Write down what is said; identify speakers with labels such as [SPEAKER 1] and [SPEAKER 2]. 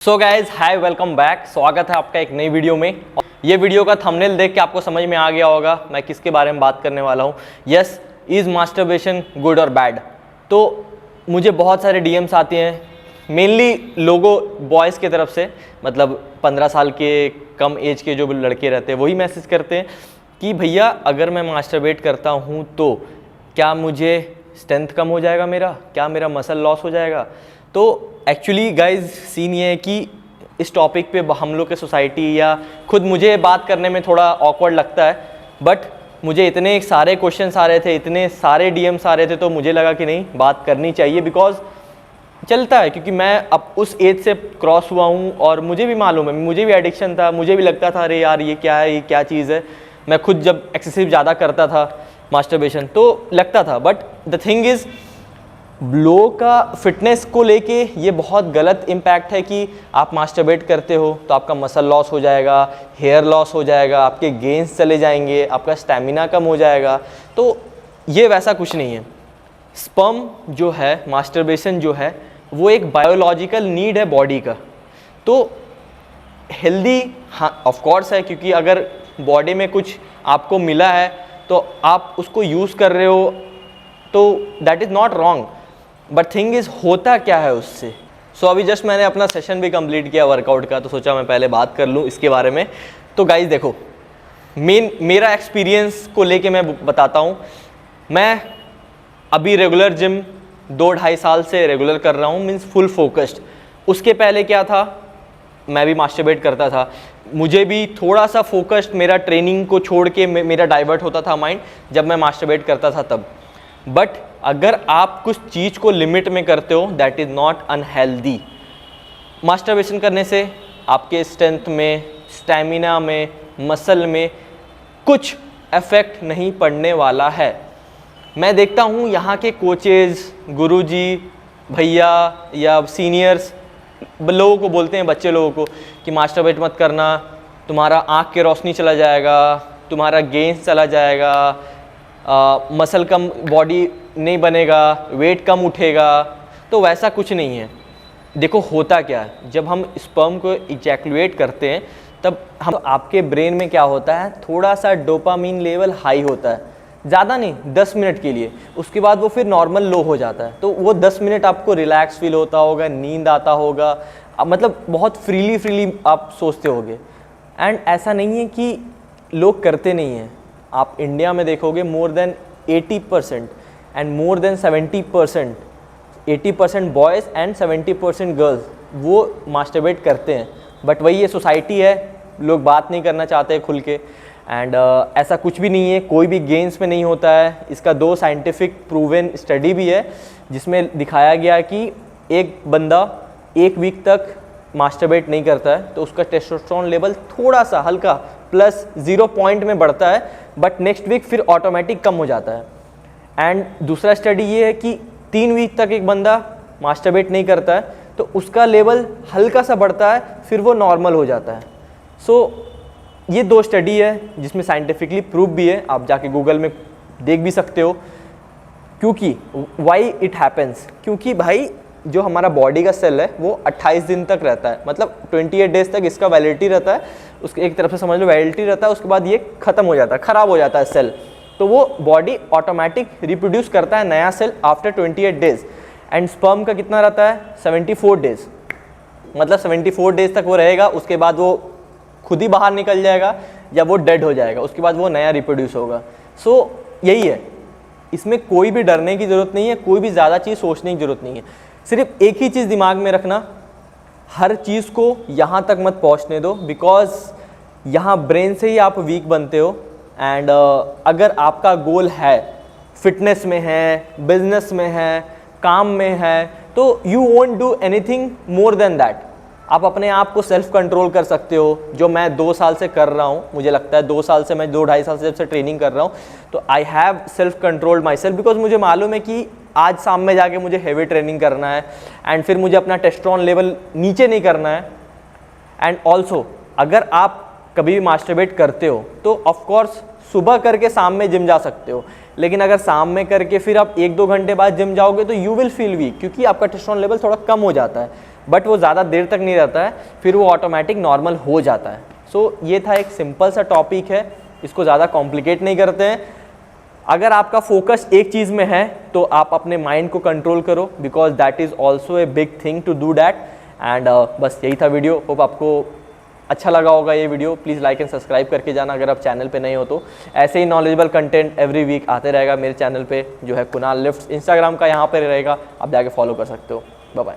[SPEAKER 1] So guys hi welcome back. स्वागत है आपका एक नई वीडियो में। ये वीडियो का थंबनेल देख के आपको समझ में आ गया होगा मैं किसके बारे में बात करने वाला हूँ। यस, इज़ मास्टरबेशन गुड और बैड। तो मुझे बहुत सारे डीएम्स आते हैं, मेनली लोगों बॉयज़ की तरफ से, मतलब 15 साल के कम एज के जो लड़के रहते हैं वही मैसेज करते हैं कि भैया अगर मैं मास्टरबेट करता हूँ तो क्या मुझे स्ट्रेंथ कम हो जाएगा, क्या मेरा मसल लॉस हो जाएगा। तो एक्चुअली गाइज सीन ये है कि इस टॉपिक पे हम लोग के सोसाइटी या खुद मुझे बात करने में थोड़ा ऑकवर्ड लगता है, बट मुझे इतने सारे क्वेश्चंस आ रहे थे, इतने सारे डीएम्स आ रहे थे, तो मुझे लगा कि नहीं, बात करनी चाहिए। बिकॉज चलता है, क्योंकि मैं अब उस एज से क्रॉस हुआ हूँ और मुझे भी मालूम है, मुझे भी एडिक्शन था, मुझे भी लगता था अरे यार ये क्या है, ये क्या चीज़ है। मैं खुद जब एक्सेसिव ज़्यादा करता था मास्टरबेशन तो लगता था, बट द थिंग इज़ लोगों का फिटनेस को लेके ये बहुत गलत इम्पैक्ट है कि आप मास्टरबेट करते हो तो आपका मसल लॉस हो जाएगा, हेयर लॉस हो जाएगा, आपके गेन्स चले जाएंगे, आपका स्टैमिना कम हो जाएगा। तो ये वैसा कुछ नहीं है। स्पर्म जो है, मास्टरबेशन जो है, वो एक बायोलॉजिकल नीड है बॉडी का। तो हेल्दी हाँ ऑफ कोर्स है, क्योंकि अगर बॉडी में कुछ आपको मिला है तो आप उसको यूज़ कर रहे हो तो that is not wrong. But thing is होता क्या है उससे। सो अभी जस्ट मैंने अपना सेशन भी कंप्लीट किया वर्कआउट का, तो सोचा मैं पहले बात कर लूँ इसके बारे में। तो गाइज देखो, मेरा एक्सपीरियंस को लेके मैं बताता हूँ। मैं अभी रेगुलर जिम 2-2.5 साल से रेगुलर कर रहा हूँ, मीन्स फुल फोकस्ड। उसके पहले क्या था, मैं भी मास्टरबेट करता था, मुझे भी थोड़ा सा फोकस्ड, मेरा ट्रेनिंग को छोड़ के मेरा डाइवर्ट होता था माइंड जब मैं मास्टरबेट करता था तब। बट अगर आप कुछ चीज़ को लिमिट में करते हो that is not unhealthy. Masturbation करने से आपके स्ट्रेंथ में, स्टैमिना में, मसल में कुछ इफेक्ट नहीं पड़ने वाला है। मैं देखता हूँ यहाँ के कोचेज़, गुरुजी, भैया या सीनियर्स लोगों को बोलते हैं, बच्चे लोगों को, कि मास्टरबेट मत करना, तुम्हारा आँख की रोशनी चला जाएगा, तुम्हारा गेंस चला जाएगा, मसल कम, बॉडी नहीं बनेगा, वेट कम उठेगा। तो वैसा कुछ नहीं है। देखो होता क्या है, जब हम स्पर्म को इजैकुलेट करते हैं तब आपके ब्रेन में क्या होता है, थोड़ा सा डोपामीन लेवल हाई होता है, ज़्यादा नहीं, 10 मिनट के लिए। उसके बाद वो फिर नॉर्मल लो हो जाता है। तो वो 10 मिनट आपको रिलैक्स फील होता होगा, नींद आता होगा, मतलब बहुत फ्रीली आप सोचते होगे। एंड ऐसा नहीं है कि लोग करते नहीं हैं। आप इंडिया में देखोगे more than 80% and more than 70%, 80% boys and 70% girls वो मास्टरबेट करते हैं। बट वही ये सोसाइटी है, लोग बात नहीं करना चाहते खुल के। एंड ऐसा कुछ भी नहीं है, कोई भी गेम्स में नहीं होता है। इसका 2 साइंटिफिक प्रूवन स्टडी भी है जिसमें दिखाया गया कि एक बंदा 1 वीक तक मास्टरबेट नहीं करता है तो उसका टेस्टोस्टेरोन लेवल थोड़ा सा हल्का प्लस 0 पॉइंट में बढ़ता है, बट नेक्स्ट वीक फिर ऑटोमेटिक कम हो जाता है। एंड दूसरा स्टडी ये है कि 3 वीक तक एक बंदा मास्टरबेट नहीं करता है तो उसका लेवल हल्का सा बढ़ता है, फिर वो नॉर्मल हो जाता है। सो ये 2 स्टडी है जिसमें साइंटिफिकली प्रूफ भी है, आप जाके गूगल में देख भी सकते हो। क्योंकि वाई इट हैपन्स, क्योंकि भाई जो हमारा बॉडी का सेल है वो 28 दिन तक रहता है, मतलब 28 डेज तक इसका वैलिडिटी रहता है। उसके एक तरफ से समझ लो वैलिडिटी रहता है, उसके बाद ये ख़त्म हो जाता है, ख़राब हो जाता है सेल। तो वो बॉडी ऑटोमेटिक रिप्रोड्यूस करता है नया cell after 28 days. And sperm का कितना रहता है, 74 डेज, मतलब 74 डेज तक वो रहेगा, उसके बाद वो खुद ही बाहर निकल जाएगा या वो डेड हो जाएगा, उसके बाद वो नया रिप्रोड्यूस होगा। सो यही है, इसमें कोई भी डरने की ज़रूरत नहीं है, कोई भी ज़्यादा चीज़ सोचने की ज़रूरत नहीं है। सिर्फ एक ही चीज़ दिमाग में रखना, हर चीज़ को यहाँ तक मत पहुँचने दो, बिकॉज यहाँ ब्रेन से ही आप वीक बनते हो। एंड अगर आपका गोल है, फिटनेस में है, बिजनेस में है, काम में है, तो you won't do anything more than that. आप अपने आप को सेल्फ कंट्रोल कर सकते हो, जो मैं 2 साल से कर रहा हूँ। मुझे लगता है 2 साल से, मैं 2-2.5 साल से जब से ट्रेनिंग कर रहा हूँ, तो I have self controlled my self, because मुझे मालूम है कि आज शाम में जाके मुझे हेवी ट्रेनिंग करना है एंड फिर मुझे अपना टेस्टोस्टेरोन लेवल नीचे नहीं करना है। एंड ऑल्सो अगर आप कभी भी मास्टरबेट करते हो तो ऑफकोर्स सुबह करके शाम में जिम जा सकते हो, लेकिन अगर शाम में करके फिर आप 1-2 घंटे बाद जिम जाओगे तो यू विल फील वीक, क्योंकि आपका टेस्टोस्टेरोन लेवल थोड़ा कम हो जाता है। बट वो ज़्यादा देर तक नहीं रहता है, फिर वो ऑटोमेटिक नॉर्मल हो जाता है। सो ये था एक सिंपल सा टॉपिक है, इसको ज़्यादा कॉम्प्लिकेट नहीं करते हैं। अगर आपका फोकस एक चीज़ में है तो आप अपने माइंड को कंट्रोल करो, because that is also a big thing to do that. And बस यही था वीडियो। होप आपको अच्छा लगा होगा ये video. Please like and subscribe करके जाना अगर आप चैनल पे नहीं हो तो। ऐसे ही नॉलेजेबल कंटेंट एवरी वीक आते रहेगा मेरे चैनल पे, जो है कुणाल लिफ्ट्स, इंस्टाग्राम का यहाँ पे रहेगा, आप जाके फॉलो कर सकते हो। Bye bye.